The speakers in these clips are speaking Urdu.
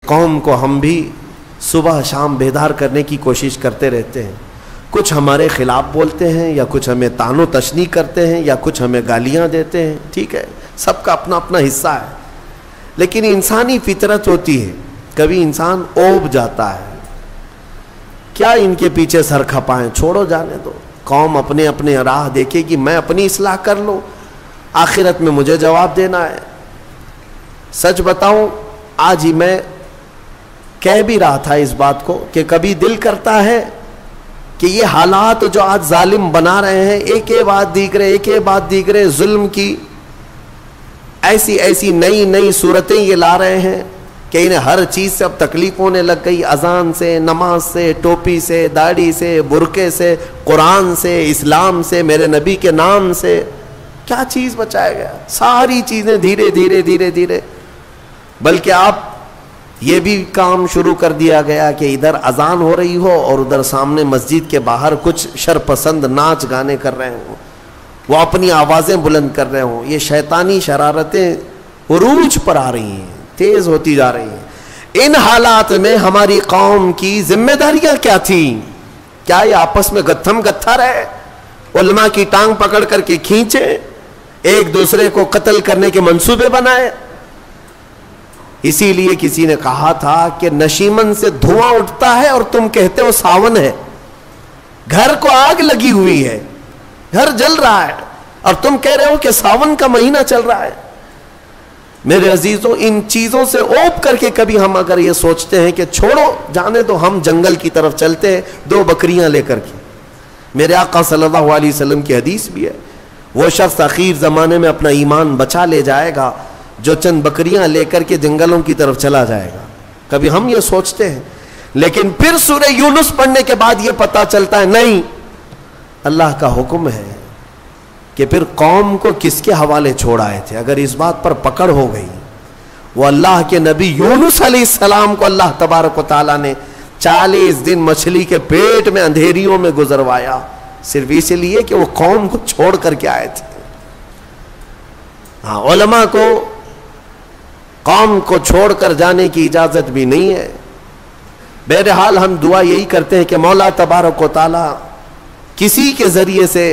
قوم کو ہم بھی صبح شام بیدار کرنے کی کوشش کرتے رہتے ہیں. کچھ ہمارے خلاف بولتے ہیں یا کچھ ہمیں طعن و تشنیع کرتے ہیں یا کچھ ہمیں گالیاں دیتے ہیں. ٹھیک ہے, سب کا اپنا اپنا حصہ ہے, لیکن انسانی فطرت ہوتی ہے, کبھی انسان اوب جاتا ہے. کیا ان کے پیچھے سر کھپائیں, چھوڑو جانے دو. قوم اپنے اپنے راہ دیکھے گی, میں اپنی اصلاح کر لوں, آخرت میں مجھے جواب دینا ہے. سچ بتاؤں, آج ہی میں کہہ بھی رہا تھا اس بات کو کہ کبھی دل کرتا ہے کہ یہ حالات جو آج ظالم بنا رہے ہیں, ایک بات دیکھ رہے ایک بات دیکھ رہے, ظلم کی ایسی ایسی نئی نئی صورتیں یہ لا رہے ہیں کہ انہیں ہر چیز سے اب تکلیف ہونے لگ گئی. اذان سے, نماز سے, ٹوپی سے, داڑھی سے, برقعے سے, قرآن سے, اسلام سے, میرے نبی کے نام سے, کیا چیز بچایا گیا؟ ساری چیزیں دھیرے دھیرے دھیرے دھیرے. بلکہ آپ یہ بھی کام شروع کر دیا گیا کہ ادھر اذان ہو رہی ہو اور ادھر سامنے مسجد کے باہر کچھ شرپسند ناچ گانے کر رہے ہوں, وہ اپنی آوازیں بلند کر رہے ہوں. یہ شیطانی شرارتیں عروج پر آ رہی ہیں, تیز ہوتی جا رہی ہیں. ان حالات میں ہماری قوم کی ذمہ داریاں کیا تھیں؟ کیا یہ آپس میں گتھم گتھا رہے, علماء کی ٹانگ پکڑ کر کے کھینچے, ایک دوسرے کو قتل کرنے کے منصوبے بنائے؟ اسی لیے کسی نے کہا تھا کہ نشیمن سے دھواں اٹھتا ہے اور تم کہتے ہو ساون ہے. گھر کو آگ لگی ہوئی ہے, گھر جل رہا ہے, اور تم کہہ رہے ہو کہ ساون کا مہینہ چل رہا ہے. میرے عزیزوں, ان چیزوں سے اوپ کر کے کبھی ہم اگر یہ سوچتے ہیں کہ چھوڑو جانے دو, ہم جنگل کی طرف چلتے ہیں 2 بکریاں لے کر کے. میرے آقا صلی اللہ علیہ وسلم کی حدیث بھی ہے, وہ شخص اخیر زمانے میں اپنا ایمان بچا لے جائے گا جو چند بکریاں لے کر کے جنگلوں کی طرف چلا جائے گا. کبھی ہم یہ سوچتے ہیں, لیکن پھر سورہ یونس پڑھنے کے بعد یہ پتا چلتا ہے نہیں, اللہ کا حکم ہے کہ پھر قوم کو کس کے حوالے چھوڑ آئے تھے. اگر اس بات پر پکڑ ہو گئی, وہ اللہ کے نبی یونس علیہ السلام کو اللہ تبارک و تعالیٰ نے 40 دن مچھلی کے پیٹ میں اندھیریوں میں گزروایا, صرف اس لیے کہ وہ قوم کو چھوڑ کر کے آئے تھے. ہاں, علماء کو قوم کو چھوڑ کر جانے کی اجازت بھی نہیں ہے. بہرحال ہم دعا یہی کرتے ہیں کہ مولا تبارک و تعالی کسی کے ذریعے سے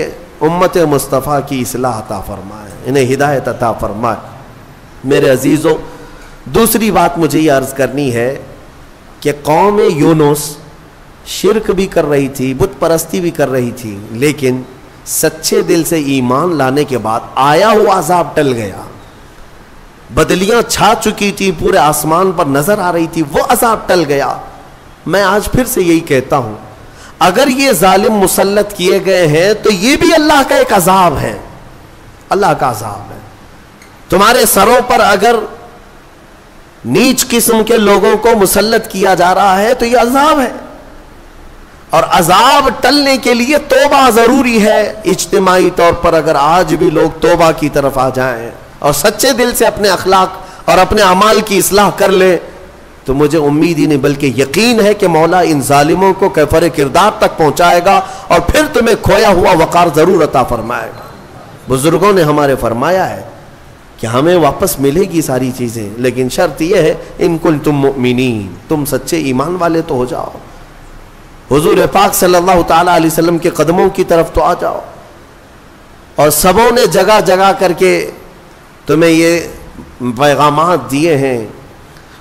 امت مصطفیٰ کی اصلاح عطا فرمائے, انہیں ہدایت عطا فرمائے. میرے عزیزوں, دوسری بات مجھے یہ عرض کرنی ہے کہ قوم یونس شرک بھی کر رہی تھی, بت پرستی بھی کر رہی تھی, لیکن سچے دل سے ایمان لانے کے بعد آیا ہوا عذاب ٹل گیا. بدلیاں چھا چکی تھی, پورے آسمان پر نظر آ رہی تھی, وہ عذاب ٹل گیا. میں آج پھر سے یہی کہتا ہوں, اگر یہ ظالم مسلط کیے گئے ہیں تو یہ بھی اللہ کا ایک عذاب ہے, اللہ کا عذاب ہے. تمہارے سروں پر اگر نیچ قسم کے لوگوں کو مسلط کیا جا رہا ہے تو یہ عذاب ہے, اور عذاب ٹلنے کے لیے توبہ ضروری ہے. اجتماعی طور پر اگر آج بھی لوگ توبہ کی طرف آ جائیں اور سچے دل سے اپنے اخلاق اور اپنے اعمال کی اصلاح کر لیں, تو مجھے امید ہی نہیں بلکہ یقین ہے کہ مولا ان ظالموں کو کیفر کردار تک پہنچائے گا اور پھر تمہیں کھویا ہوا وقار ضرور عطا فرمائے گا. بزرگوں نے ہمارے فرمایا ہے کہ ہمیں واپس ملے گی ساری چیزیں, لیکن شرط یہ ہے ان کنتم مؤمنین, تم سچے ایمان والے تو ہو جاؤ, حضور پاک صلی اللہ تعالیٰ علیہ وسلم کے قدموں کی طرف تو آ جاؤ. اور سبوں نے جگہ جگہ کر کے تمہیں یہ پیغامات دیے ہیں,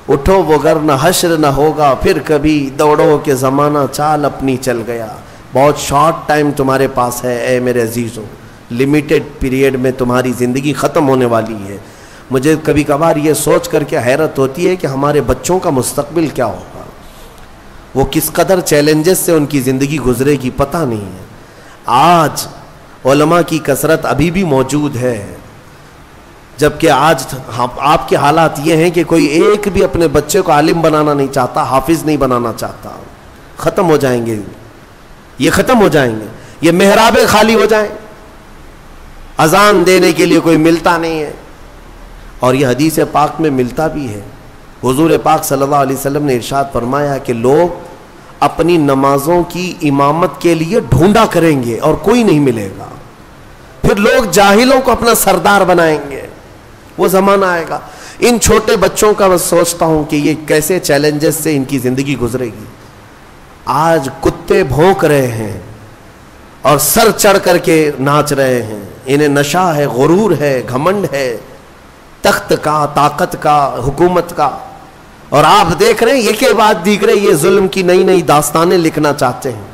اٹھو وگرنہ حشر نہ ہوگا پھر کبھی, دوڑو کہ زمانہ چال اپنی چل گیا. بہت شارٹ ٹائم تمہارے پاس ہے اے میرے عزیزوں, لمیٹڈ پیریڈ میں تمہاری زندگی ختم ہونے والی ہے. مجھے کبھی کبھار یہ سوچ کر کے حیرت ہوتی ہے کہ ہمارے بچوں کا مستقبل کیا ہوگا, وہ کس قدر چیلنجز سے ان کی زندگی گزرے گی پتہ نہیں ہے. آج علماء کی کثرت ابھی بھی موجود ہے, جبکہ آج آپ کے حالات یہ ہیں کہ کوئی ایک بھی اپنے بچے کو عالم بنانا نہیں چاہتا, حافظ نہیں بنانا چاہتا. ختم ہو جائیں گے, یہ ختم ہو جائیں گے, یہ محرابیں خالی ہو جائیں, اذان دینے کے لیے کوئی ملتا نہیں ہے. اور یہ حدیث پاک میں ملتا بھی ہے. حضور پاک صلی اللہ علیہ وسلم نے ارشاد فرمایا کہ لوگ اپنی نمازوں کی امامت کے لیے ڈھونڈا کریں گے اور کوئی نہیں ملے گا. پھر لوگ جاہلوں کو اپنا سردار بنائیں گے, وہ زمانہ آئے گا. ان چھوٹے بچوں کا بس سوچتا ہوں کہ یہ کیسے چیلنجز سے ان کی زندگی گزرے گی. آج کتے بھونک رہے ہیں اور سر چڑھ کر کے ناچ رہے ہیں. انہیں نشہ ہے, غرور ہے, گھمنڈ ہے, تخت کا, طاقت کا, حکومت کا. اور آپ دیکھ رہے ہیں یہ کے بعد دیکھ رہے یہ ظلم کی نئی نئی داستانیں لکھنا چاہتے ہیں.